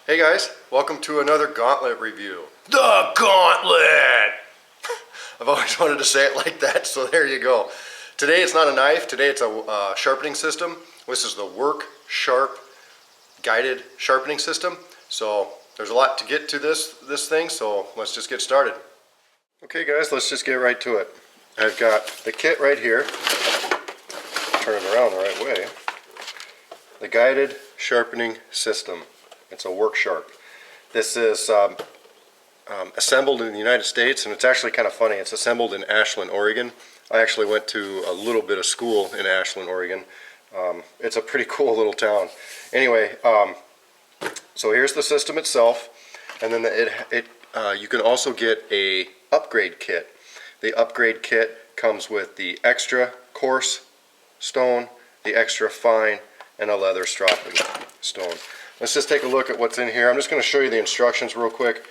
Hey guys, welcome to another Gauntlet review. The Gauntlet! I've always wanted to say it like that, so there you go. Today it's not a knife, today it's a sharpening system. This is the Work Sharp guided sharpening system. So there's a lot to get to this thing, so let's just get started. Okay guys, let's just get right to it. I've got the kit right here. Turn it around the right way. The guided sharpening system. It's a Work Sharp. This is assembled in the United States, and it's actually kind of funny. It's assembled in Ashland, Oregon. I actually went to a little bit of school in Ashland, Oregon. It's a pretty cool little town. Anyway, so here's the system itself, and then you can also get a upgrade kit. The upgrade kit comes with the extra coarse stone, the extra fine, and a leather stropping stone. Let's just take a look at what's in here. I'm just going to show you the instructions real quick.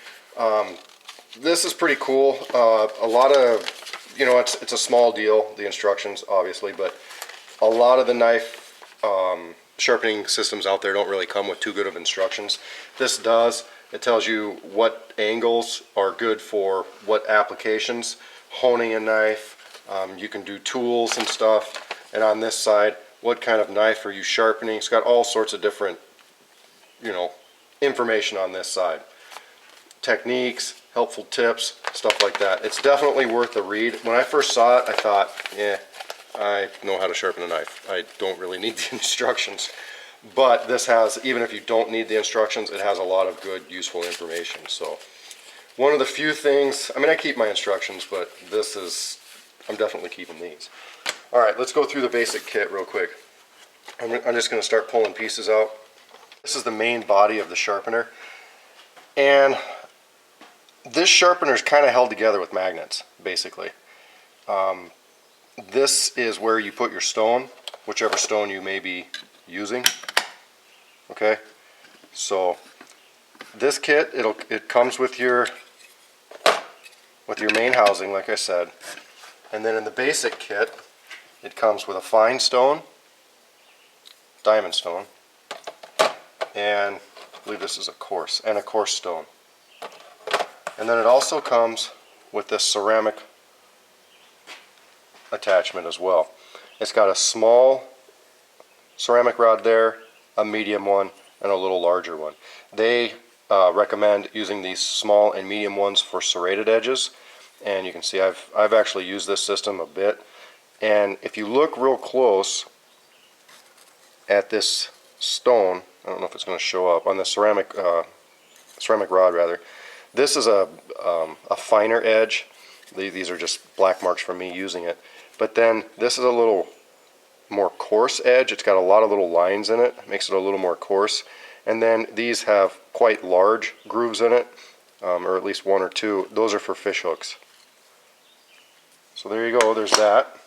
This is pretty cool. A lot of, it's a small deal, the instructions obviously, but a lot of the knife sharpening systems out there don't really come with too good of instructions. This does. It tells you what angles are good for what applications, honing a knife, you can do tools and stuff, and on this side, what kind of knife are you sharpening. It's got all sorts of different information on this side. Techniques, helpful tips, stuff like that. It's definitely worth a read. When I first saw it, I thought, I know how to sharpen a knife. I don't really need the instructions. But this has, even if you don't need the instructions, it has a lot of good, useful information. So, one of the few things, I keep my instructions, but I'm definitely keeping these. Alright, let's go through the basic kit real quick. I'm just going to start pulling pieces out. This is the main body of the sharpener, and this sharpener is kind of held together with magnets, basically. This is where you put your stone, whichever stone you may be using. Okay, so this kit, it comes with your main housing, like I said, and then in the basic kit, it comes with a fine stone, diamond stone, and I believe this is a coarse stone. And then it also comes with this ceramic attachment as well. It's got a small ceramic rod there, a medium one, and a little larger one. They recommend using these small and medium ones for serrated edges, and you can see I've actually used this system a bit. And if you look real close at this stone, I don't know if it's going to show up on the ceramic rod rather. This is a finer edge. These are just black marks from me using it. But then this is a little more coarse edge. It's got a lot of little lines in it. Makes it a little more coarse. And then these have quite large grooves in it, or at least one or two. Those are for fish hooks. So there you go. There's that.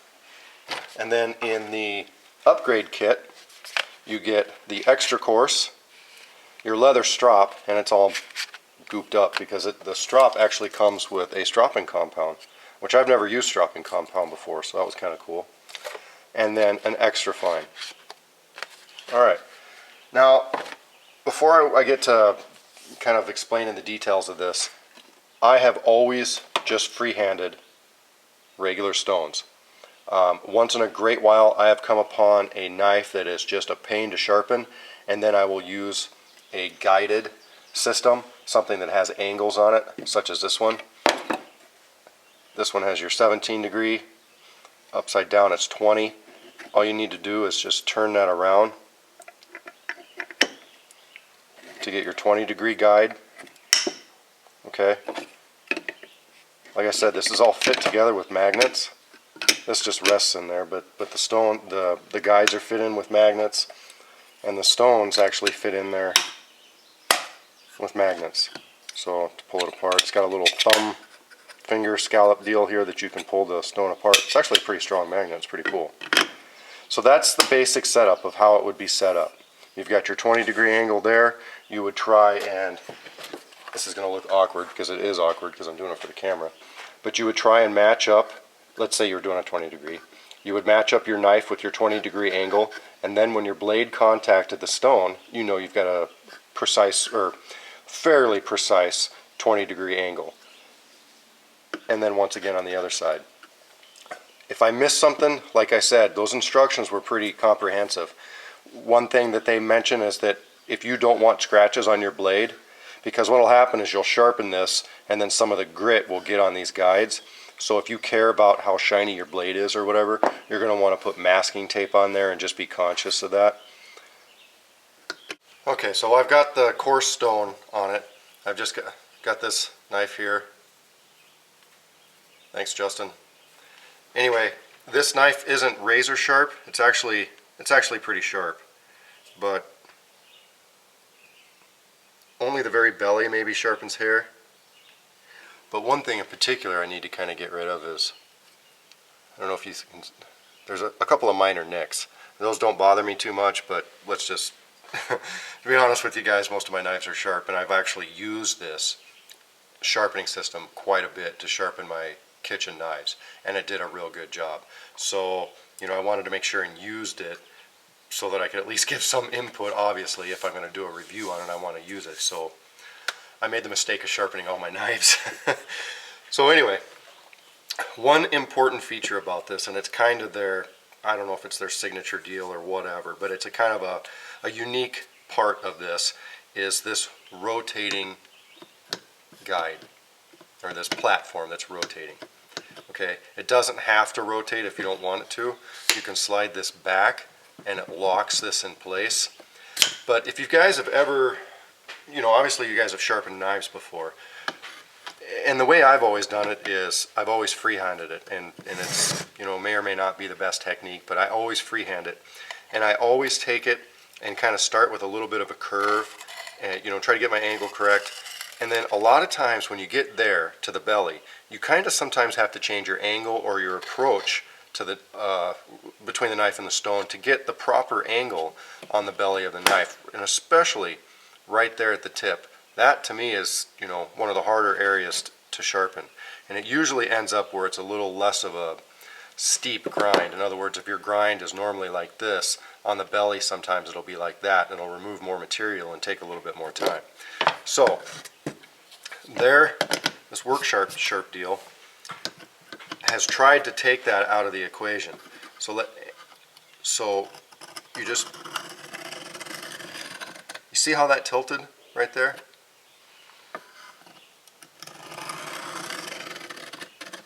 And then in the upgrade kit, you get the extra coarse, your leather strop, and it's all gooped up because the strop actually comes with a stropping compound, which I've never used stropping compound before, so that was kind of cool. And then an extra fine. Alright, now before I get to kind of explaining the details of this, I have always just free-handed regular stones. Once in a great while I have come upon a knife that is just a pain to sharpen, and then I will use a guided system, something that has angles on it, such as this one. This one has your 17 degree, upside down it's 20. All you need to do is just turn that around to get your 20 degree guide. Okay, like I said, this is all fit together with magnets. This just rests in there, but the stone, the guides are fit in with magnets, and the stones actually fit in there with magnets. So to pull it apart, it's got a little thumb finger scallop deal here that you can pull the stone apart. It's actually a pretty strong magnet. It's pretty cool. So that's the basic setup of how it would be set up. You've got your 20 degree angle there. You would try, and this is going to look awkward because it is awkward because I'm doing it for the camera, but you would try and match up. Let's say you're doing a 20 degree. You would match up your knife with your 20 degree angle, and then when your blade contacted the stone, you've got a precise, or fairly precise 20-degree angle. And then once again on the other side. If I miss something, like I said, those instructions were pretty comprehensive. One thing that they mention is that if you don't want scratches on your blade, because what will happen is you'll sharpen this and then some of the grit will get on these guides. So if you care about how shiny your blade is or whatever, you're going to want to put masking tape on there and just be conscious of that. Okay, so I've got the coarse stone on it. I've just got this knife here. Thanks, Justin. Anyway, this knife isn't razor sharp. It's actually pretty sharp, but only the very belly maybe sharpens hair. But one thing in particular I need to kind of get rid of is, I don't know if you can, there's a couple of minor nicks. Those don't bother me too much, but let's just, to be honest with you guys, most of my knives are sharp, and I've actually used this sharpening system quite a bit to sharpen my kitchen knives, and it did a real good job. So, you know, I wanted to make sure and used it so that I could at least give some input. Obviously, if I'm going to do a review on it, I want to use it. So I made the mistake of sharpening all my knives. So anyway, one important feature about this, and it's kind of their, I don't know if it's their signature deal or whatever, but it's a kind of a unique part of this, is this rotating guide, or this platform that's rotating. Okay, it doesn't have to rotate if you don't want it to. You can slide this back and it locks this in place. But if you guys have ever, you know, obviously you guys have sharpened knives before, and the way I've always done it is I've always freehanded it, and it's, you know, may or may not be the best technique, but I always freehand it, and I always take it and kind of start with a little bit of a curve, and, you know, try to get my angle correct. And then a lot of times when you get there to the belly, you kind of sometimes have to change your angle or your approach to the between the knife and the stone to get the proper angle on the belly of the knife, and especially right there at the tip. That to me is, you know, one of the harder areas to sharpen, and it usually ends up where it's a little less of a steep grind. In other words, if your grind is normally like this, on the belly sometimes it'll be like that, and it'll remove more material and take a little bit more time. So there, this work sharp deal has tried to take that out of the equation. So you see how that tilted right there?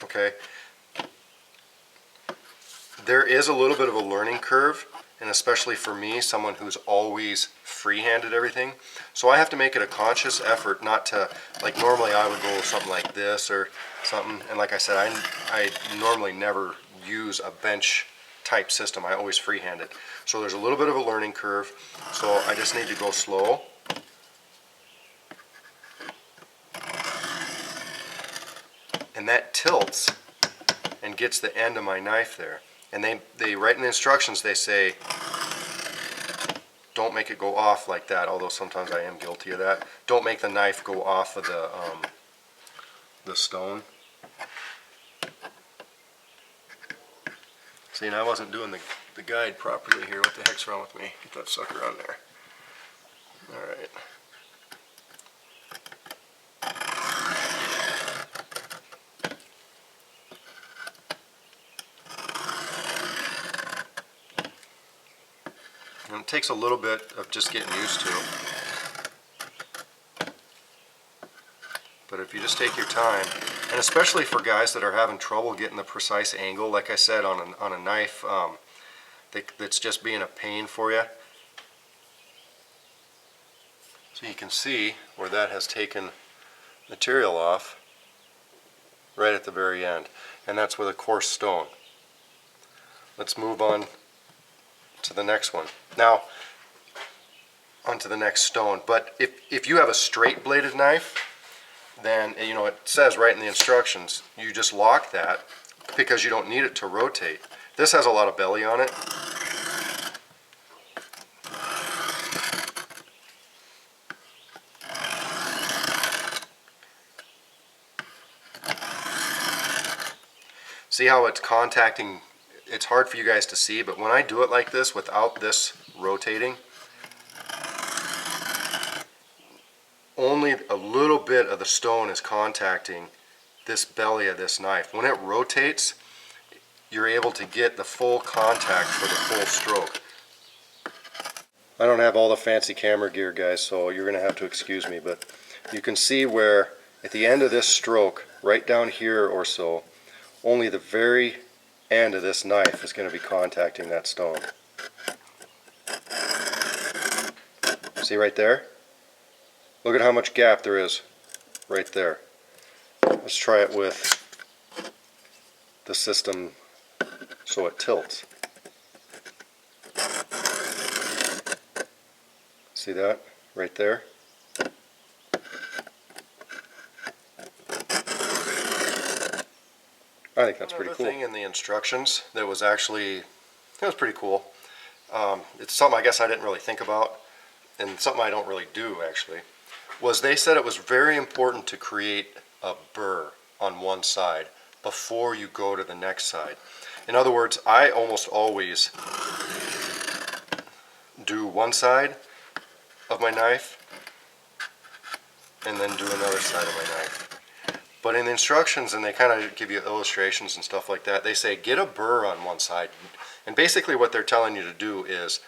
Okay. There is a little bit of a learning curve, and especially for me, someone who's always free-handed everything. So I have to make it a conscious effort not to, like normally I would go something like this or something, and like I said, I normally never use a bench type system. I always freehand it. So there's a little bit of a learning curve, so I just need to go slow. And that tilts and gets the end of my knife there. And they write in the instructions, they say, don't make it go off like that, although sometimes I am guilty of that. Don't make the knife go off of the stone. See, and I wasn't doing the guide properly here. What the heck's wrong with me? Get that sucker on there. Alright. And it takes a little bit of just getting used to. But if you just take your time, and especially for guys that are having trouble getting the precise angle, like I said, on a knife that's just being a pain for you. So you can see where that has taken material off right at the very end. And that's with a coarse stone. Let's move on to the next one. Now, onto the next stone. But if you have a straight bladed knife, then, you know, it says right in the instructions, you just lock that because you don't need it to rotate. This has a lot of belly on it. See how it's contacting? It's hard for you guys to see, but when I do it like this without this rotating, only a little bit of the stone is contacting this belly of this knife. When it rotates, you're able to get the full contact for the full stroke. I don't have all the fancy camera gear, guys, so you're going to have to excuse me, but you can see where at the end of this stroke, right down here or so, only the very end of this knife is going to be contacting that stone. See right there? Look at how much gap there is right there. Let's try it with the system so it tilts. See that right there? I think that's pretty cool. Another thing in the instructions that was actually, it was pretty cool. It's something I guess I didn't really think about, and something I don't really do actually, was they said it was very important to create a burr on one side before you go to the next side. In other words, I almost always do one side of my knife and then do another side of my knife. But in the instructions, and they kind of give you illustrations and stuff like that, they say get a burr on one side. And basically what they're telling you to do is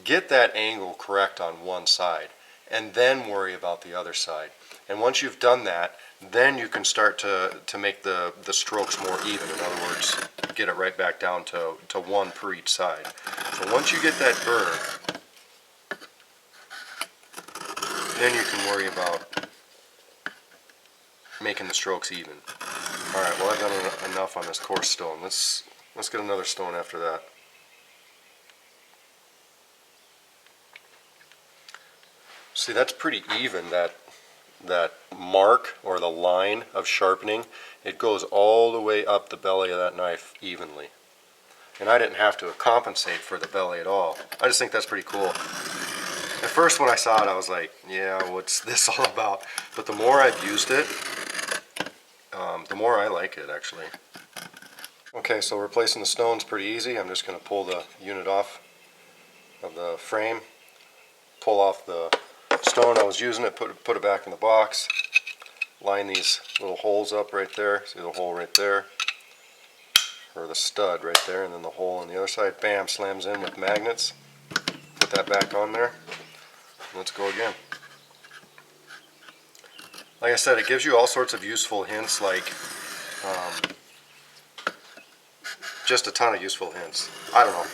get that angle correct on one side and then worry about the other side. And once you've done that, then you can start to make the strokes more even. In other words, get it right back down to one per each side. So once you get that burr, then you can worry about making the strokes even. Alright, well I've done enough on this coarse stone. Let's get another stone after that. See, that's pretty even, that mark or the line of sharpening. It goes all the way up the belly of that knife evenly. And I didn't have to compensate for the belly at all. I just think that's pretty cool. At first when I saw it I was like, yeah, what's this all about? But the more I've used it, the more I like it actually. Okay, so replacing the stone's pretty easy. I'm just going to pull the unit off of the frame, pull off the stone I was using it, put it back in the box, line these little holes up right there. See the hole right there, or the stud right there, and then the hole on the other side. Bam, slams in with magnets. Put that back on there. Let's go again. Like I said, it gives you all sorts of useful hints, like just a ton of useful hints. I don't know.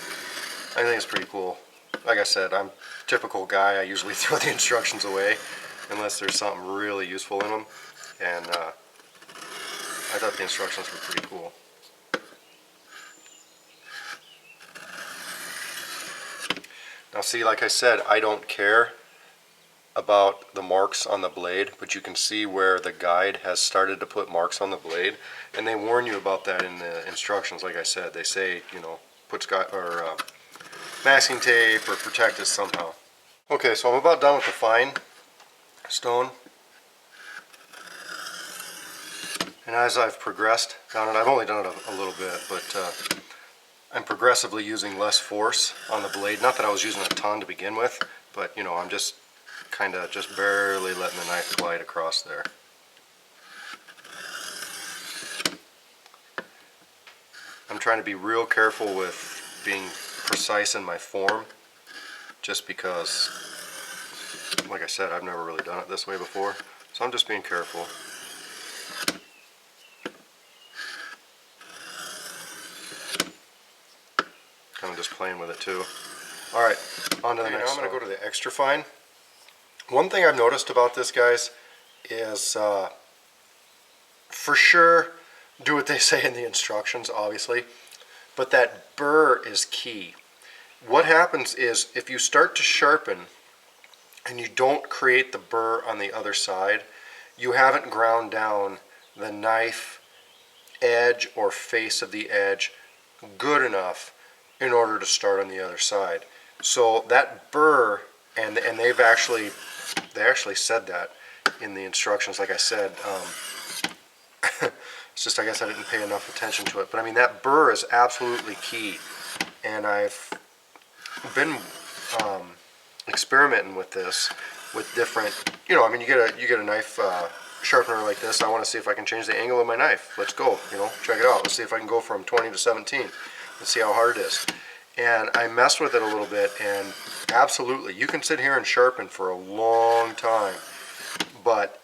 I think it's pretty cool. Like I said, I'm a typical guy. I usually throw the instructions away unless there's something really useful in them. And I thought the instructions were pretty cool. Now see, like I said, I don't care about the marks on the blade, but you can see where the guide has started to put marks on the blade, and they warn you about that in the instructions. Like I said, they say, you know, put masking tape or protect it somehow. Okay, so I'm about done with the fine stone, and as I've progressed down it, I've only done it a little bit, but I'm progressively using less force on the blade. Not that I was using a ton to begin with, but you know, I'm just kind of just barely letting the knife glide across there. I'm trying to be real careful with being precise in my form, just because, like I said, I've never really done it this way before, so I'm just being careful. Kind of just playing with it too. Alright, on to the next. Now I'm going to go to the extra fine. One thing I've noticed about this, guys, is for sure do what they say in the instructions, obviously, but that burr is key. What happens is if you start to sharpen and you don't create the burr on the other side, you haven't ground down the knife edge or face of the edge good enough in order to start on the other side. So that burr, and they actually said that in the instructions. Like I said, it's just I guess I didn't pay enough attention to it. But I mean, that burr is absolutely key, and I've been experimenting with this, with different, you know, I mean, you get a knife sharpener like this. I want to see if I can change the angle of my knife. Let's go, you know, check it out. Let's see if I can go from 20 to 17. Let's see how hard it is. And I messed with it a little bit, and absolutely, you can sit here and sharpen for a long time, but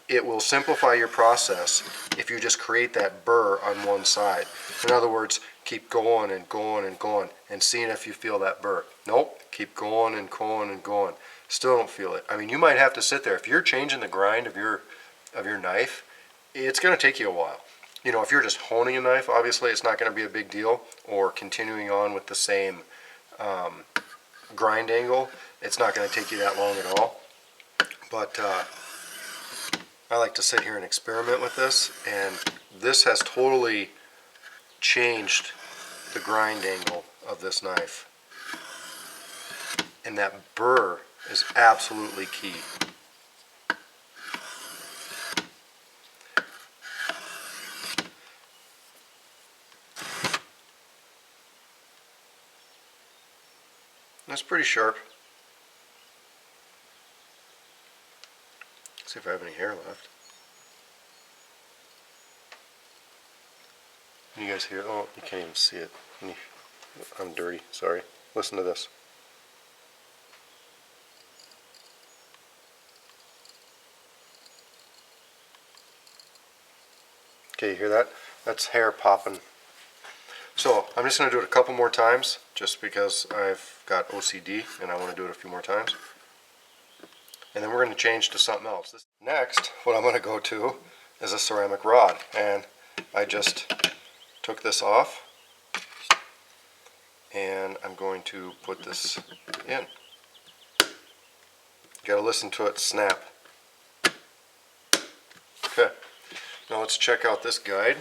it will simplify your process if you just create that burr on one side. In other words, keep going and going and going and seeing if you feel that burr. Nope, keep going and going and going. Still don't feel it. I mean, you might have to sit there. If you're changing the grind of your knife, it's going to take you a while. You know, if you're just honing a knife, obviously it's not going to be a big deal, or continuing on with the same grind angle, it's not going to take you that long at all. But I like to sit here and experiment with this, and this has totally changed the grind angle of this knife. And that burr is absolutely key. That's pretty sharp. Let's see if I have any hair left. Can you guys hear it? Oh, you can't even see it. I'm dirty, sorry. Listen to this. Okay, you hear that? That's hair popping. So I'm just going to do it a couple more times, just because I've got OCD and I want to do it a few more times. And then we're going to change to something else. Next, what I'm going to go to is a ceramic rod. And I just took this off, and I'm going to put this in. You got to listen to it snap. Okay, now let's check out this guide.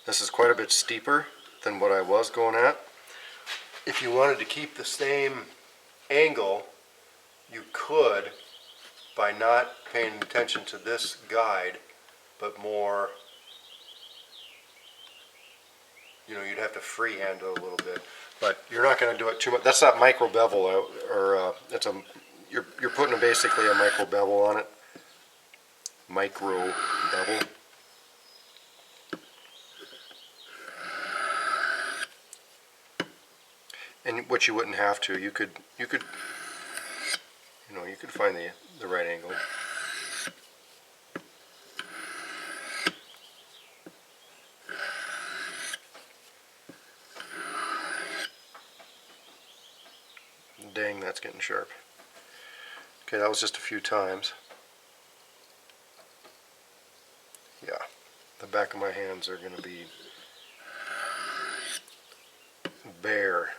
This is quite a bit steeper than what I was going at. If you wanted to keep the same angle, you could, by not paying attention to this guide, but more, you know, you'd have to freehand it a little bit. But you're not going to do it too much. That's not micro bevel, or it's a, you're putting basically a micro bevel on it. Micro bevel. And what you wouldn't have to, you could find the right angle. Dang, that's getting sharp. Okay, that was just a few times. Yeah, the back of my hands are going to be bare.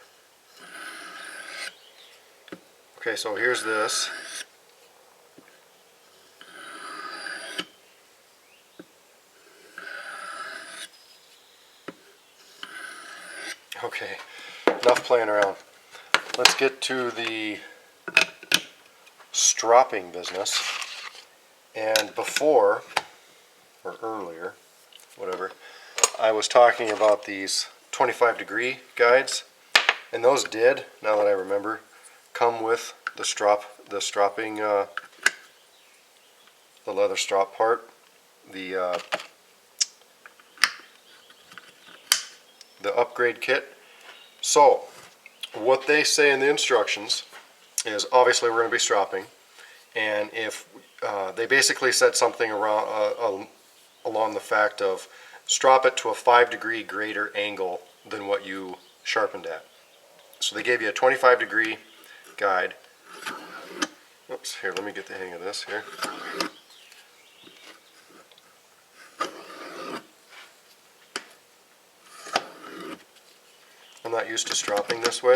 Okay, so here's this. Okay, enough playing around. Let's get to the stropping business. And before, or earlier, whatever, I was talking about these 25-degree guides, and those did, now that I remember, come with the stropping, the leather strop part, the upgrade kit. So what they say in the instructions is, obviously we're going to be stropping, and if they basically said something around along the fact of strop it to a 5-degree greater angle than what you sharpened at. So they gave you a 25-degree guide. Oops, here, let me get the hang of this here. I'm not used to stropping this way.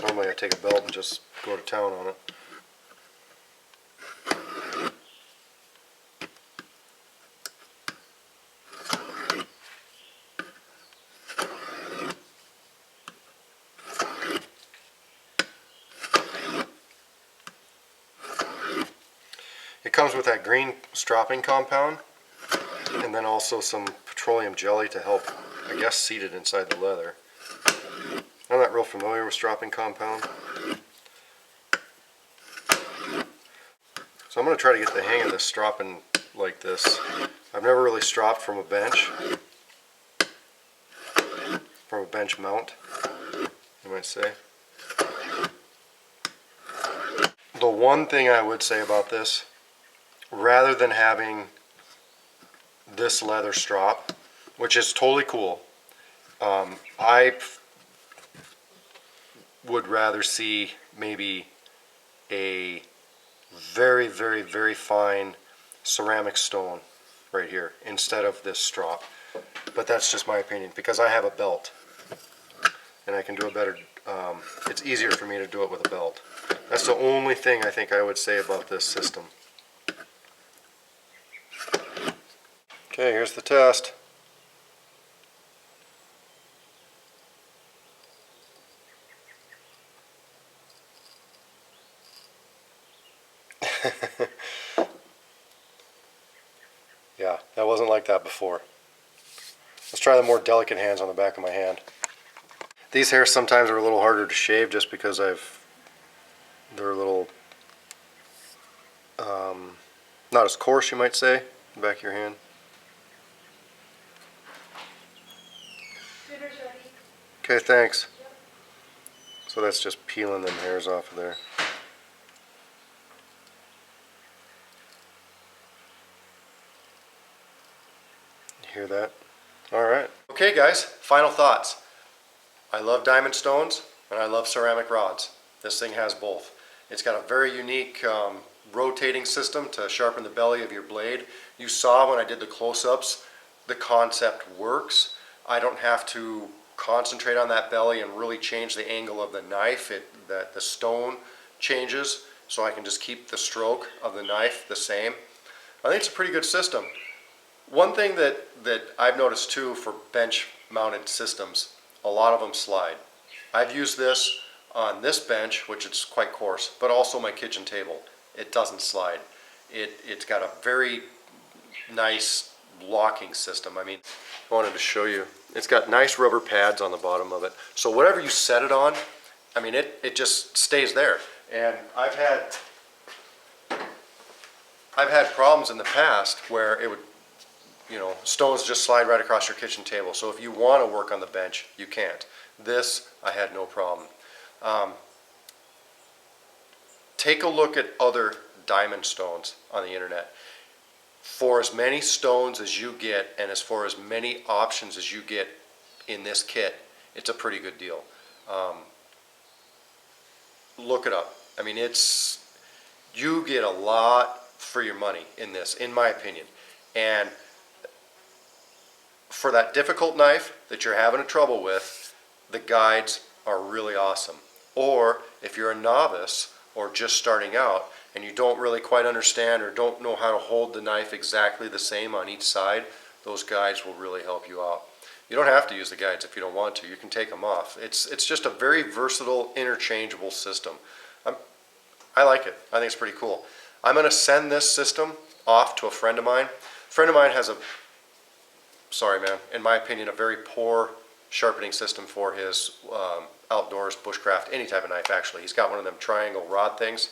Normally I take a belt and just go to town on it. It comes with that green stropping compound and then also some petroleum jelly to help, I guess, seat it inside the leather. I'm not real familiar with stropping compound, so I'm going to try to get the hang of this stropping like this. I've never really stropped from a bench mount, you might say. The one thing I would say about this, rather than having this leather strop, which is totally cool, I would rather see maybe a very, very, very fine ceramic stone right here instead of this strop. But that's just my opinion, because I have a belt and I can do a better, it's easier for me to do it with a belt. That's the only thing I think I would say about this system. Okay, here's the test. Yeah, that wasn't like that before. Let's try the more delicate hands on the back of my hand. These hairs sometimes are a little harder to shave just because they're a little not as coarse, you might say, the back of your hand. Okay, thanks. So that's just peeling them hairs off of there. You hear that? Alright. Okay guys, final thoughts. I love diamond stones and I love ceramic rods. This thing has both. It's got a very unique rotating system to sharpen the belly of your blade. You saw when I did the close-ups, the concept works. I don't have to concentrate on that belly and really change the angle of the knife. The stone changes, so I can just keep the stroke of the knife the same. I think it's a pretty good system. One thing that I've noticed too for bench mounted systems, a lot of them slide. I've used this on this bench, which is quite coarse, but also my kitchen table. It doesn't slide. It's got a very nice locking system. I mean, I wanted to show you. It's got nice rubber pads on the bottom of it. So whatever you set it on, I mean, it just stays there. And I've had problems in the past where it would, stones just slide right across your kitchen table. So if you want to work on the bench, you can't. This, I had no problem. Take a look at other diamond stones on the internet. For as many stones as you get and as for as many options as you get in this kit, it's a pretty good deal. Look it up. I mean, you get a lot for your money in this, in my opinion. And for that difficult knife that you're having trouble with, the guides are really awesome. Or if you're a novice or just starting out and you don't really quite understand or don't know how to hold the knife exactly the same on each side, those guides will really help you out. You don't have to use the guides if you don't want to. You can take them off. It's just a very versatile, interchangeable system. I like it. I think it's pretty cool. I'm going to send this system off to a friend of mine. A friend of mine has in my opinion, a very poor sharpening system for his outdoors, bushcraft, any type of knife actually. He's got one of them triangle rod things.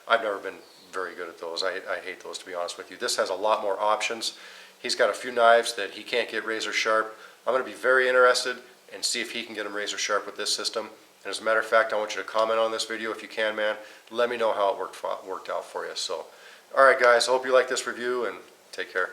I've never been very good at those. I hate those, to be honest with you. This has a lot more options. He's got a few knives that he can't get razor sharp. I'm going to be very interested and see if he can get them razor sharp with this system. And as a matter of fact, I want you to comment on this video if you can, man. Let me know how it worked out for you. So, all right, guys, I hope you like this review, and take care.